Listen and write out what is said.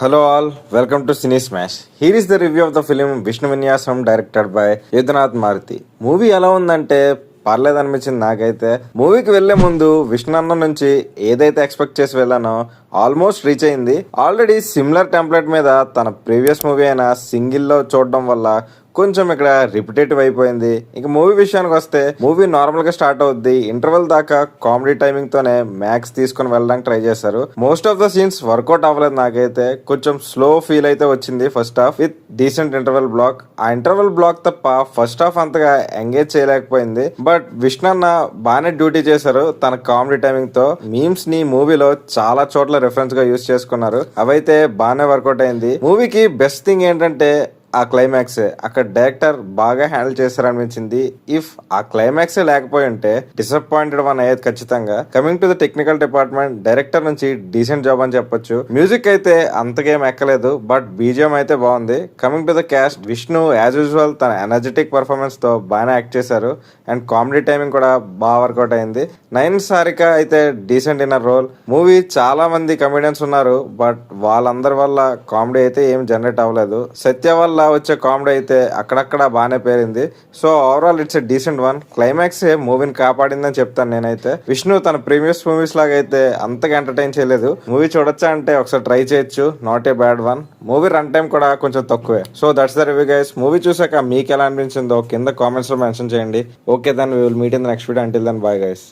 Hello all, welcome to Cine Smash. Here is the review of the film Vishnu Vinyasam directed by Yuddhanath Maruti. Movie ఎలా ఉందంటే పర్లేదు అనిపించింది నాకైతే. మూవీకి వెళ్లే ముందు విష్ణు అన్న నుంచి ఏదైతే ఎక్స్పెక్ట్ చేసి వెళ్ళానో ఆల్మోస్ట్ రీచ్ అయింది. ఆల్రెడీ సిమిలర్ టెంప్లెట్ మీద తన ప్రీవియస్ మూవీ అయిన సింగిల్లో చూడడం వల్ల కొంచెం ఇక్కడ రిపిటేటివ్ అయిపోయింది. ఇక మూవీ విషయానికి వస్తే మూవీ నార్మల్ గా స్టార్ట్ అవుద్ది. ఇంటర్వెల్ దాకా కామెడీ టైమింగ్ తోనే మ్యాక్స్ తీసుకుని వెళ్ళడానికి ట్రై చేశారు. Most of the scenes work out అవ్వలేదు. నాకైతే కొంచెం స్లో ఫీల్ అయితే వచ్చింది first half with decent interval block. ఆ ఇంటర్వెల్ బ్లాక్ తప్ప ఫస్ట్ హాఫ్ అంతగా ఎంగేజ్ చేయలేకపోయింది. బట్ విష్ణు అన్న బాగానే డ్యూటీ చేశారు తన కామెడీ టైమింగ్ తో. మీమ్స్ ని మూవీలో చాలా చోట్ల రిఫరెన్స్ గా యూజ్ చేసుకున్నారు. అవైతే బాగానే వర్కౌట్ అయింది. మూవీకి బెస్ట్ థింగ్ ఏంటంటే ఆ క్లైమాక్స్ అక్కడ డైరెక్టర్ బాగా హ్యాండిల్ చేశారనిపించింది. ఇఫ్ ఆ క్లైమాక్స్ లేకపోయి ఉంటే డిసప్పాయింటెడ్ వన్ అయ్యేది ఖచ్చితంగా. Coming to the technical department, director నుంచి డీసెంట్ జాబ్ అని చెప్పొచ్చు. మ్యూజిక్ అయితే అంతకేం ఎక్కలేదు, బట్ బీజిఎం అయితే బాగుంది. Coming to the cast, Vishnu as usual తన ఎనర్జెటిక్ పర్ఫార్మెన్స్ తో బాగానే యాక్ట్ చేశారు అండ్ కామెడీ టైమింగ్ కూడా బాగా వర్కౌట్ అయింది. నయన్ సారిక అయితే డీసెంట్ ఇన్ రోల్. మూవీ చాలా మంది కమెడియన్స్ ఉన్నారు, బట్ వాళ్ళందరి వల్ల కామెడీ అయితే ఏం జనరేట్ అవ్వలేదు. సత్య వల్ల వచ్చే కామెడీ అయితే అక్కడక్కడ బాగానే పేరింది. So overall it's a decent one. Climax మూవీని కాపాడిందని చెప్తాను నేనైతే. విష్ణు తన ప్రీవియస్ మూవీస్ లాగా అయితే అంతగా ఎంటర్టైన్ చేయలేదు. మూవీ చూడొచ్చా అంటే ఒకసారి ట్రై చేయొచ్చు, not a bad one. Movie run time కూడా కొంచెం తక్కువే. So that's the review guys. మూవీ చూసాక మీకు ఎలా అనిపించిందో కింద కామెంట్స్ లో మెన్షన్ చేయండి. Okay then we will meet in the next video. Until then bye guys.